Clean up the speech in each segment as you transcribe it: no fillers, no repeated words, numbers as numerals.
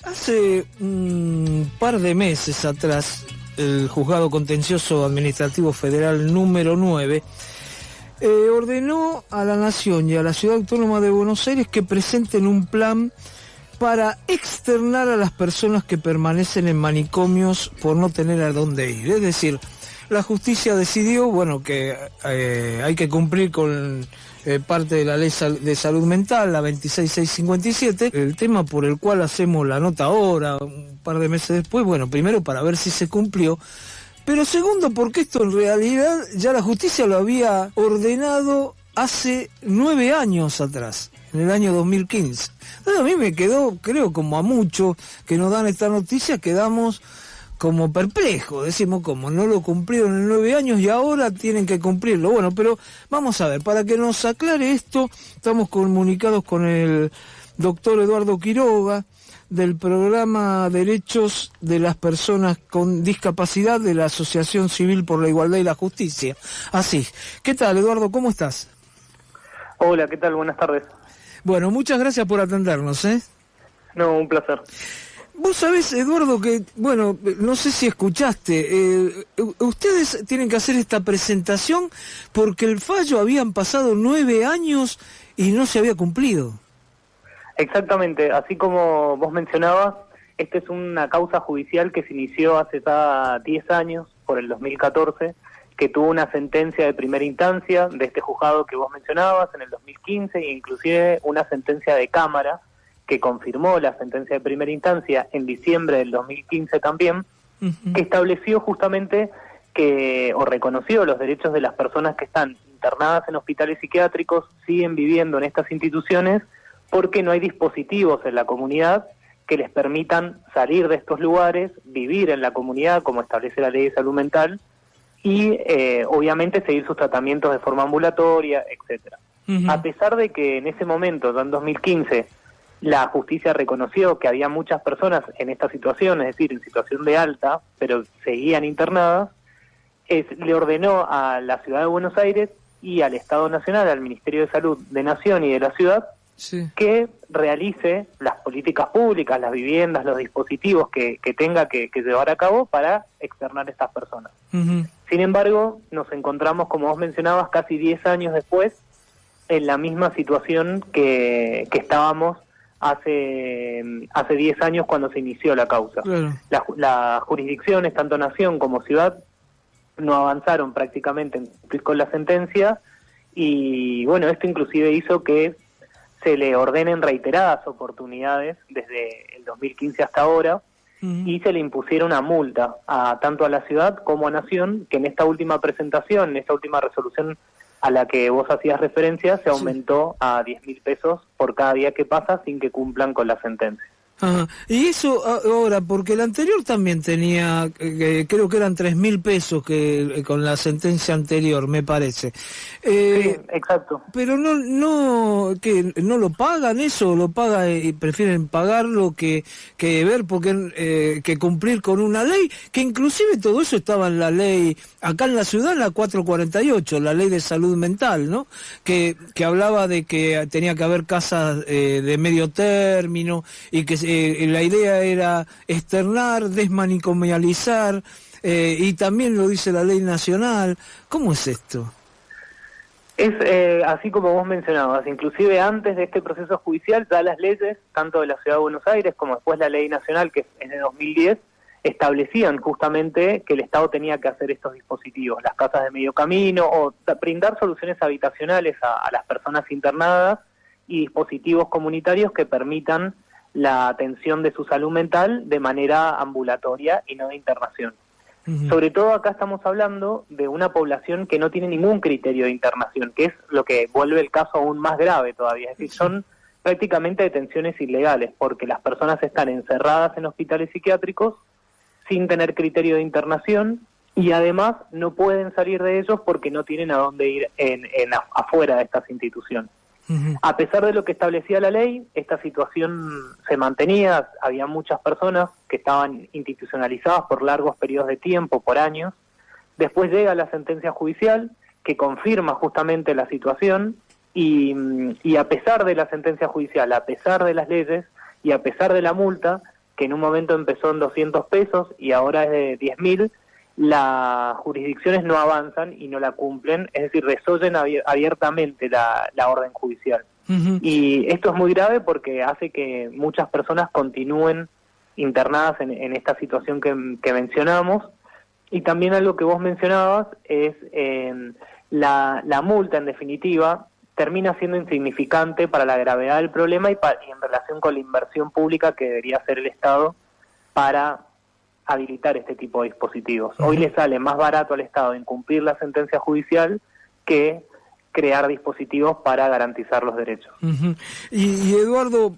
Hace un par de meses atrás, el Juzgado Contencioso Administrativo Federal número 9 ordenó a la Nación y a la Ciudad Autónoma de Buenos Aires que presenten un plan para externar a las personas que permanecen en manicomios por no tener a dónde ir. Es decir, la justicia decidió, que hay que cumplir con parte de la ley de salud mental, la 26657, el tema por el cual hacemos la nota ahora, un par de meses después, primero para ver si se cumplió, pero segundo porque esto en realidad ya la justicia lo había ordenado hace 9 años atrás, en el año 2015. Entonces a mí me quedó, creo como a muchos que nos dan esta noticia, quedamos como perplejos, decimos como no lo cumplieron en 9 años y ahora tienen que cumplirlo. Bueno, pero vamos a ver, para que nos aclare esto, estamos comunicados con el doctor Eduardo Quiroga, del programa Derechos de las Personas con Discapacidad de la Asociación Civil por la Igualdad y la Justicia. Así, ¿qué tal, Eduardo? ¿Cómo estás? Hola, ¿qué tal? Buenas tardes. Bueno, muchas gracias por atendernos, ¿eh? No, un placer. Vos sabés, Eduardo, que, no sé si escuchaste, ustedes tienen que hacer esta presentación porque el fallo habían pasado 9 años y no se había cumplido. Exactamente, así como vos mencionabas, esta es una causa judicial que se inició hace ya 10 años, por el 2014, que tuvo una sentencia de primera instancia de este juzgado que vos mencionabas en el 2015 e inclusive una sentencia de Cámara que confirmó la sentencia de primera instancia en diciembre del 2015 también, que estableció justamente o reconoció los derechos de las personas que están internadas en hospitales psiquiátricos, siguen viviendo en estas instituciones, porque no hay dispositivos en la comunidad que les permitan salir de estos lugares, vivir en la comunidad como establece la ley de salud mental y obviamente seguir sus tratamientos de forma ambulatoria, etcétera. A pesar de que en ese momento, ya en 2015, la justicia reconoció que había muchas personas en esta situación, es decir, en situación de alta, pero seguían internadas, le ordenó a la Ciudad de Buenos Aires y al Estado Nacional, al Ministerio de Salud de Nación y de la Ciudad, que realice las políticas públicas, las viviendas, los dispositivos que tenga que llevar a cabo para externar a estas personas. Sin embargo, nos encontramos, como vos mencionabas, casi 10 años después, en la misma situación que estábamos hace 10 años cuando se inició la causa. Claro. Las jurisdicciones, tanto Nación como Ciudad, no avanzaron prácticamente en cumplir con la sentencia y esto inclusive hizo que se le ordenen reiteradas oportunidades desde el 2015 hasta ahora y se le impusiera una multa tanto a la ciudad como a Nación, que en esta última presentación, en esta última resolución a la que vos hacías referencia, se aumentó a 10.000 pesos por cada día que pasa sin que cumplan con la sentencia. Ajá. Y eso ahora, porque el anterior también tenía, creo que eran 3.000 pesos con la sentencia anterior, me parece. Sí, exacto. Pero no lo pagan eso, lo pagan y prefieren pagarlo que ver, porque que cumplir con una ley, que inclusive todo eso estaba en la ley, acá en la ciudad, en la 448, la ley de salud mental, ¿no? Que hablaba de que tenía que haber casas de medio término y que la idea era externar, desmanicomializar, y también lo dice la ley nacional. ¿Cómo es esto? Es así como vos mencionabas, inclusive antes de este proceso judicial, ya las leyes, tanto de la Ciudad de Buenos Aires como después la ley nacional, que es de 2010, establecían justamente que el Estado tenía que hacer estos dispositivos, las casas de medio camino, o brindar soluciones habitacionales a las personas internadas y dispositivos comunitarios que permitan la atención de su salud mental de manera ambulatoria y no de internación. Sobre todo acá estamos hablando de una población que no tiene ningún criterio de internación, que es lo que vuelve el caso aún más grave todavía. Es decir, son prácticamente detenciones ilegales, porque las personas están encerradas en hospitales psiquiátricos sin tener criterio de internación y además no pueden salir de ellos porque no tienen a dónde ir afuera de estas instituciones. A pesar de lo que establecía la ley, esta situación se mantenía, había muchas personas que estaban institucionalizadas por largos periodos de tiempo, por años. Después llega la sentencia judicial que confirma justamente la situación y a pesar de la sentencia judicial, a pesar de las leyes y a pesar de la multa, que en un momento empezó en 200 pesos y ahora es de 10.000, las jurisdicciones no avanzan y no la cumplen, es decir, desoyen abiertamente la orden judicial. Ujú. Y esto es muy grave porque hace que muchas personas continúen internadas en esta situación que mencionamos. Y también algo que vos mencionabas es la multa, en definitiva, termina siendo insignificante para la gravedad del problema y en relación con la inversión pública que debería hacer el Estado para habilitar este tipo de dispositivos. Hoy le sale más barato al Estado incumplir la sentencia judicial que crear dispositivos para garantizar los derechos. Uh-huh. Y Eduardo,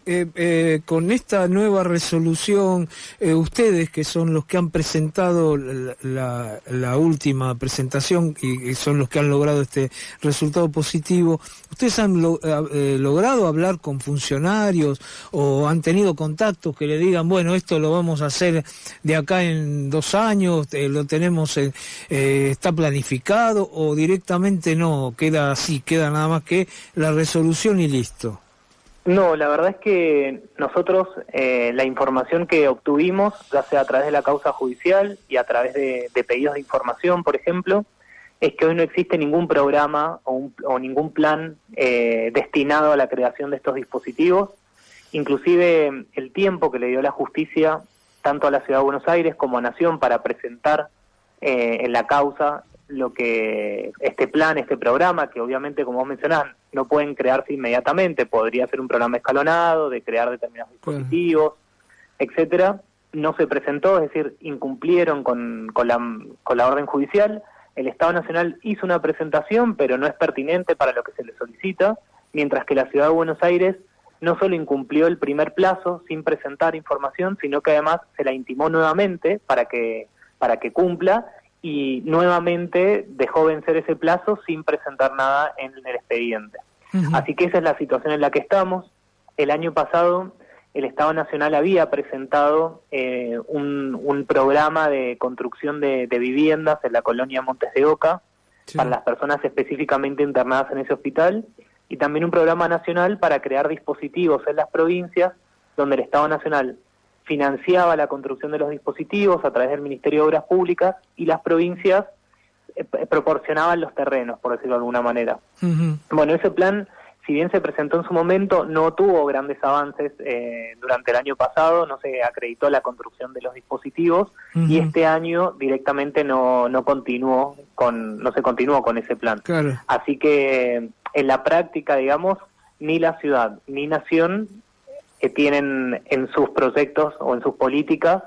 con esta nueva resolución, ustedes que son los que han presentado la última presentación y son los que han logrado este resultado positivo, ¿ustedes han logrado hablar con funcionarios o han tenido contactos que le digan, bueno, esto lo vamos a hacer de acá en 2 años, lo tenemos, está planificado, o directamente no, queda así? Sí, queda nada más que la resolución y listo? No, la verdad es que nosotros la información que obtuvimos, ya sea a través de la causa judicial y a través de pedidos de información, por ejemplo, es que hoy no existe ningún programa o ningún plan destinado a la creación de estos dispositivos. Inclusive el tiempo que le dio la justicia, tanto a la Ciudad de Buenos Aires como a Nación, para presentar en la causa lo que este plan, este programa, que obviamente, como vos mencionás, no pueden crearse inmediatamente, podría ser un programa escalonado de crear determinados dispositivos, etcétera, no se presentó, es decir, incumplieron con la orden judicial. El Estado Nacional hizo una presentación, pero no es pertinente para lo que se le solicita, mientras que la Ciudad de Buenos Aires no solo incumplió el primer plazo sin presentar información, sino que además se la intimó nuevamente para que cumpla, y nuevamente dejó vencer ese plazo sin presentar nada en el expediente. Uh-huh. Así que esa es la situación en la que estamos. El año pasado el Estado Nacional había presentado un programa de construcción de viviendas en la colonia Montes de Oca, sí, para las personas específicamente internadas en ese hospital, y también un programa nacional para crear dispositivos en las provincias, donde el Estado Nacional financiaba la construcción de los dispositivos a través del Ministerio de Obras Públicas y las provincias proporcionaban los terrenos, por decirlo de alguna manera. Uh-huh. Bueno, ese plan, si bien se presentó en su momento, no tuvo grandes avances durante el año pasado, no se acreditó la construcción de los dispositivos, uh-huh, y este año directamente no se continuó con ese plan. Claro. Así que en la práctica, digamos, ni la ciudad ni Nación tienen en sus proyectos o en sus políticas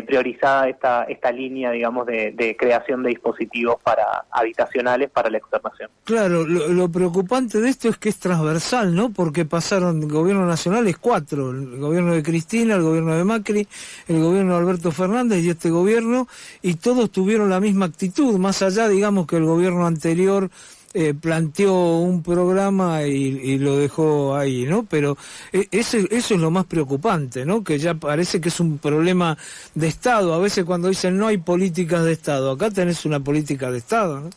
priorizada esta línea, digamos, de creación de dispositivos habitacionales para la externación. Claro, lo preocupante de esto es que es transversal, ¿no? Porque pasaron gobiernos nacionales 4, el gobierno de Cristina, el gobierno de Macri, el gobierno de Alberto Fernández y este gobierno, y todos tuvieron la misma actitud, más allá, digamos, que el gobierno anterior planteó un programa y lo dejó ahí, ¿no? Pero eso es lo más preocupante, ¿no? Que ya parece que es un problema de Estado. A veces cuando dicen no hay políticas de Estado, acá tenés una política de Estado, ¿no?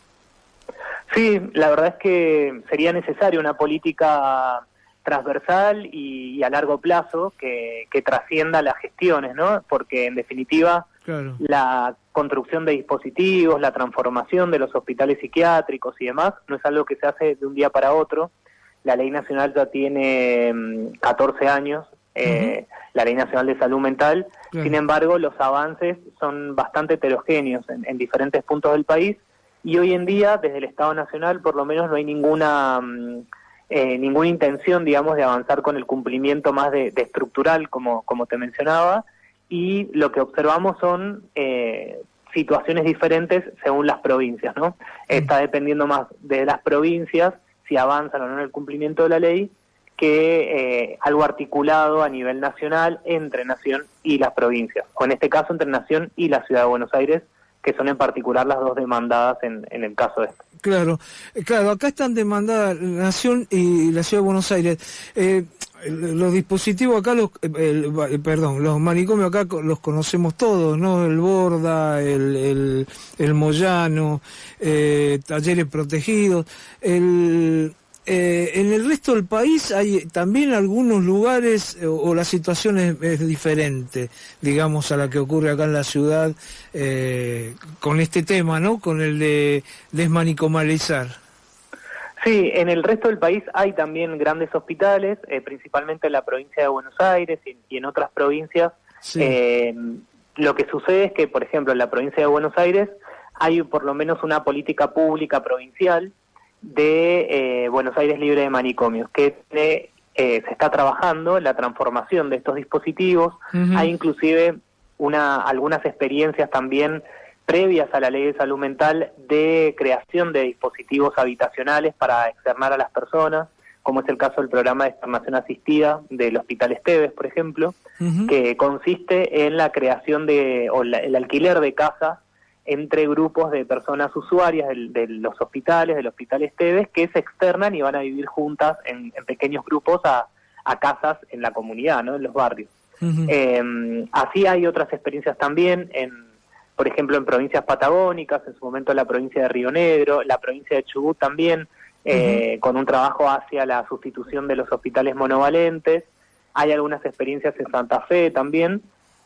Sí, la verdad es que sería necesaria una política transversal y a largo plazo que trascienda las gestiones, ¿no? Porque en definitiva, claro, la construcción de dispositivos, la transformación de los hospitales psiquiátricos y demás, no es algo que se hace de un día para otro. La Ley Nacional ya tiene 14 años, uh-huh, la Ley Nacional de Salud Mental. Claro. Sin embargo, los avances son bastante heterogéneos en diferentes puntos del país, y hoy en día, desde el Estado Nacional, por lo menos no hay ninguna intención, digamos, de avanzar con el cumplimiento más de estructural, como te mencionaba, y lo que observamos son situaciones diferentes según las provincias, ¿no? Está dependiendo más de las provincias si avanzan o no en el cumplimiento de la ley que algo articulado a nivel nacional entre Nación y las provincias, o en este caso entre Nación y la Ciudad de Buenos Aires, que son en particular las dos demandadas en el caso este. Claro, acá están demandadas la Nación y la Ciudad de Buenos Aires. Los dispositivos acá, los manicomios acá los conocemos todos, ¿no? El Borda, el Moyano, talleres protegidos. en el resto del país hay también algunos lugares o la situación es diferente, digamos, a la que ocurre acá en la ciudad con este tema, ¿no? Con el de desmanicomalizar. Sí, en el resto del país hay también grandes hospitales, principalmente en la provincia de Buenos Aires y en otras provincias. Sí. Lo que sucede es que, por ejemplo, en la provincia de Buenos Aires hay por lo menos una política pública provincial de Buenos Aires libre de manicomios, que se está trabajando en la transformación de estos dispositivos. Hay inclusive algunas experiencias también previas a la ley de salud mental de creación de dispositivos habitacionales para externar a las personas, como es el caso del programa de externación asistida del Hospital Esteves, por ejemplo, que consiste en la creación el alquiler de casas entre grupos de personas usuarias de los hospitales, del Hospital Esteves, que se externan y van a vivir juntas en pequeños grupos a casas en la comunidad, ¿no? En los barrios. Así hay otras experiencias también, por ejemplo, en provincias patagónicas, en su momento la provincia de Río Negro, la provincia de Chubut también, con un trabajo hacia la sustitución de los hospitales monovalentes. Hay algunas experiencias en Santa Fe también.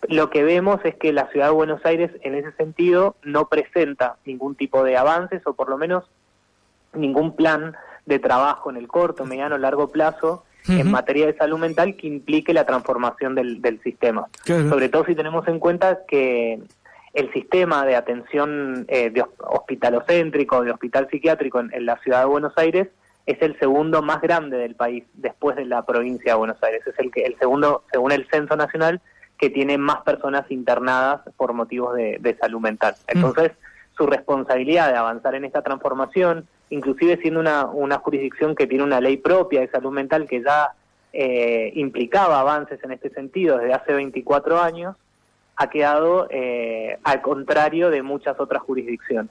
Lo que vemos es que la ciudad de Buenos Aires en ese sentido no presenta ningún tipo de avances o por lo menos ningún plan de trabajo en el corto, mediano, largo plazo en materia de salud mental que implique la transformación del sistema. Claro. Sobre todo si tenemos en cuenta que el sistema de atención de hospitalocéntrico, de hospital psiquiátrico en la ciudad de Buenos Aires es el segundo más grande del país después de la provincia de Buenos Aires. Es el segundo, según el Censo Nacional, que tiene más personas internadas por motivos de salud mental. Entonces, su responsabilidad de avanzar en esta transformación, inclusive siendo una jurisdicción que tiene una ley propia de salud mental que ya implicaba avances en este sentido desde hace 24 años, ha quedado al contrario de muchas otras jurisdicciones.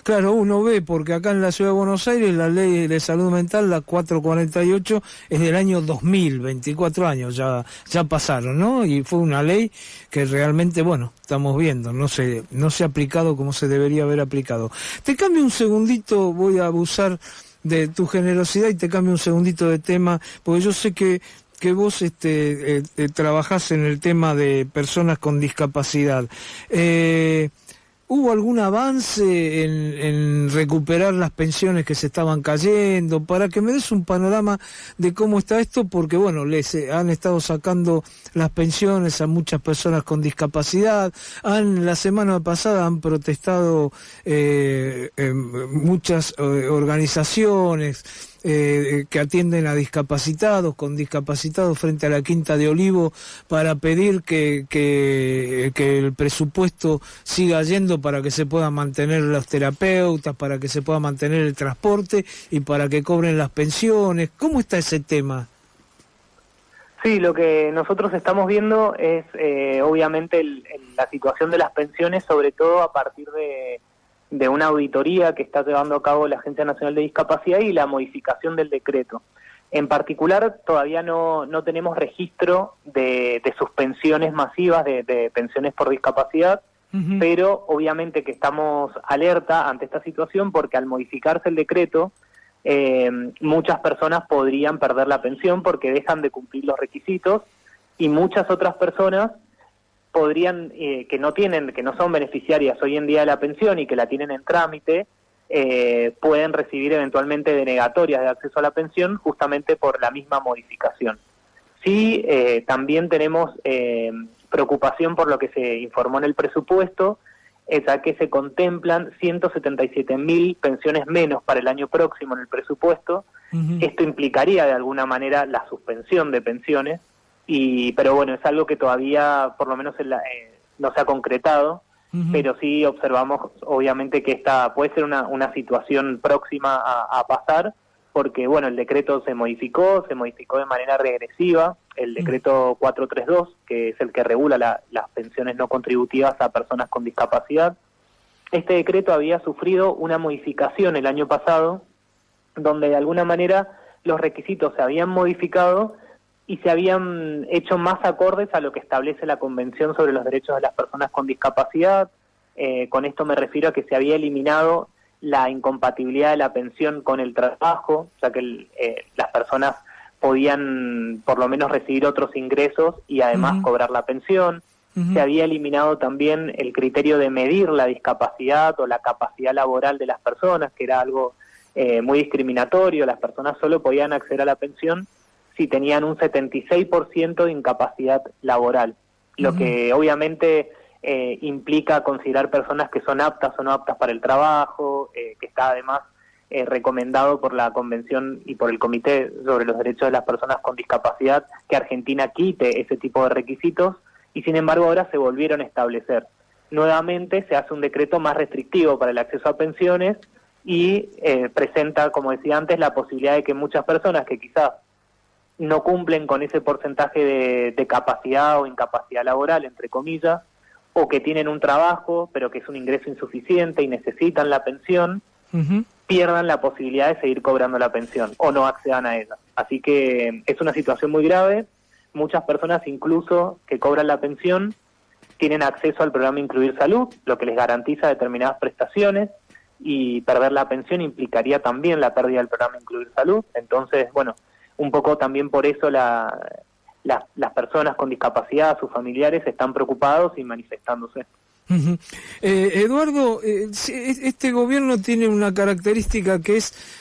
Claro, uno ve, porque acá en la Ciudad de Buenos Aires la ley de salud mental, la 448, es del año 2000, 24 años ya pasaron, ¿no? Y fue una ley que realmente, bueno, estamos viendo, no se ha aplicado como se debería haber aplicado. Te cambio un segundito, voy a abusar de tu generosidad y te cambio un segundito de tema, porque yo sé que vos trabajás en el tema de personas con discapacidad. ¿Hubo algún avance en recuperar las pensiones que se estaban cayendo? Para que me des un panorama de cómo está esto, porque bueno, les han estado sacando las pensiones a muchas personas con discapacidad. La semana pasada han protestado muchas organizaciones que atienden a discapacitados, con discapacitados frente a la Quinta de Olivo para pedir que el presupuesto siga yendo para que se puedan mantener los terapeutas, para que se pueda mantener el transporte y para que cobren las pensiones. ¿Cómo está ese tema? Sí, lo que nosotros estamos viendo es obviamente la situación de las pensiones, sobre todo a partir de una auditoría que está llevando a cabo la Agencia Nacional de Discapacidad y la modificación del decreto. En particular, todavía no tenemos registro de suspensiones masivas de pensiones por discapacidad, pero obviamente que estamos alerta ante esta situación porque al modificarse el decreto, muchas personas podrían perder la pensión porque dejan de cumplir los requisitos y muchas otras personas podrían, que no son beneficiarias hoy en día de la pensión y que la tienen en trámite, pueden recibir eventualmente denegatorias de acceso a la pensión justamente por la misma modificación. Sí, también tenemos preocupación por lo que se informó en el presupuesto, ya que se contemplan 177.000 pensiones menos para el año próximo en el presupuesto. Esto implicaría de alguna manera la suspensión de pensiones, pero bueno, es algo que todavía por lo menos no se ha concretado, pero sí observamos obviamente que esta puede ser una situación próxima a pasar, porque bueno, el decreto se modificó de manera regresiva, el decreto 432, que es el que regula las pensiones no contributivas a personas con discapacidad. Este decreto había sufrido una modificación el año pasado, donde de alguna manera los requisitos se habían modificado y se habían hecho más acordes a lo que establece la Convención sobre los Derechos de las Personas con Discapacidad. Con esto me refiero a que se había eliminado la incompatibilidad de la pensión con el trabajo, ya que las personas podían por lo menos recibir otros ingresos y además cobrar la pensión. Se había eliminado también el criterio de medir la discapacidad o la capacidad laboral de las personas, que era algo muy discriminatorio. Las personas solo podían acceder a la pensión si tenían un 76% de incapacidad laboral, lo que obviamente implica considerar personas que son aptas o no aptas para el trabajo, que está además recomendado por la Convención y por el Comité sobre los Derechos de las Personas con Discapacidad que Argentina quite ese tipo de requisitos, y sin embargo ahora se volvieron a establecer. Nuevamente se hace un decreto más restrictivo para el acceso a pensiones y presenta, como decía antes, la posibilidad de que muchas personas que quizás no cumplen con ese porcentaje de capacidad o incapacidad laboral, entre comillas, o que tienen un trabajo pero que es un ingreso insuficiente y necesitan la pensión, pierdan la posibilidad de seguir cobrando la pensión o no accedan a ella. Así que es una situación muy grave. Muchas personas, incluso que cobran la pensión, tienen acceso al programa Incluir Salud, lo que les garantiza determinadas prestaciones, y perder la pensión implicaría también la pérdida del programa Incluir Salud. Entonces, bueno, un poco también por eso las personas con discapacidad, sus familiares, están preocupados y manifestándose. Eduardo, este gobierno tiene una característica que es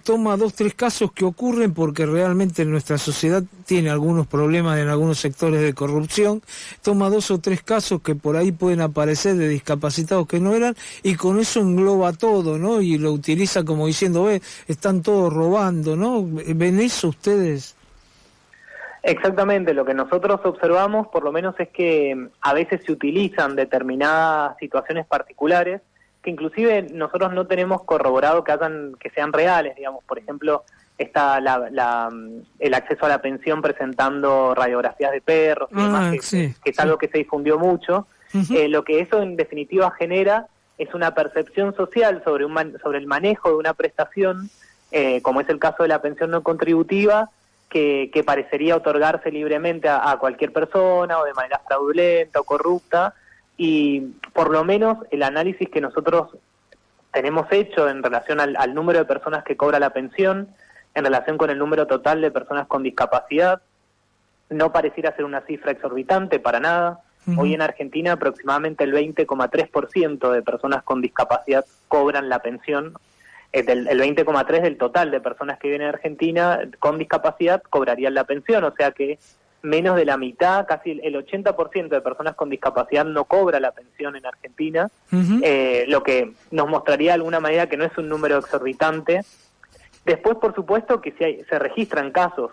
toma 2 o 3 casos que ocurren porque realmente nuestra sociedad tiene algunos problemas en algunos sectores de corrupción, toma 2 o 3 casos que por ahí pueden aparecer de discapacitados que no eran, y con eso engloba todo, ¿no? Y lo utiliza como diciendo, están todos robando, ¿no? ¿Ven eso ustedes? Exactamente, lo que nosotros observamos por lo menos es que a veces se utilizan determinadas situaciones particulares que inclusive nosotros no tenemos corroborado que sean reales. Digamos, por ejemplo, está el acceso a la pensión presentando radiografías de perros y demás, que es algo que se difundió mucho. Lo que eso en definitiva genera es una percepción social sobre el manejo de una prestación, como es el caso de la pensión no contributiva, que parecería otorgarse libremente a cualquier persona o de manera fraudulenta o corrupta. Y por lo menos el análisis que nosotros tenemos hecho en relación al número de personas que cobra la pensión, en relación con el número total de personas con discapacidad, no pareciera ser una cifra exorbitante para nada. Hoy en Argentina aproximadamente el 20,3% de personas con discapacidad cobran la pensión. El 20,3% del total de personas que viven en Argentina con discapacidad cobrarían la pensión, o sea que menos de la mitad, casi el 80% de personas con discapacidad no cobra la pensión en Argentina, lo que nos mostraría de alguna manera que no es un número exorbitante. Después, por supuesto, que si se registran casos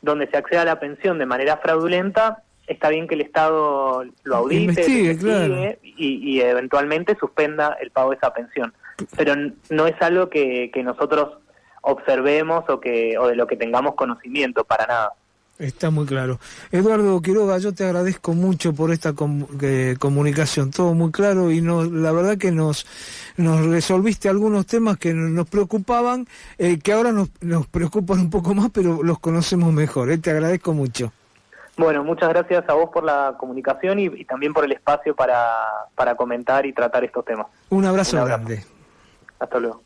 donde se accede a la pensión de manera fraudulenta, está bien que el Estado lo audite, investigue, claro, y eventualmente suspenda el pago de esa pensión. Pero no es algo que nosotros observemos o de lo que tengamos conocimiento, para nada. Está muy claro. Eduardo Quiroga, yo te agradezco mucho por esta comunicación, todo muy claro, y la verdad que nos resolviste algunos temas que nos preocupaban, que ahora nos preocupan un poco más, pero los conocemos mejor. Te agradezco mucho. Bueno, muchas gracias a vos por la comunicación y también por el espacio para comentar y tratar estos temas. Un abrazo grande. Hasta luego.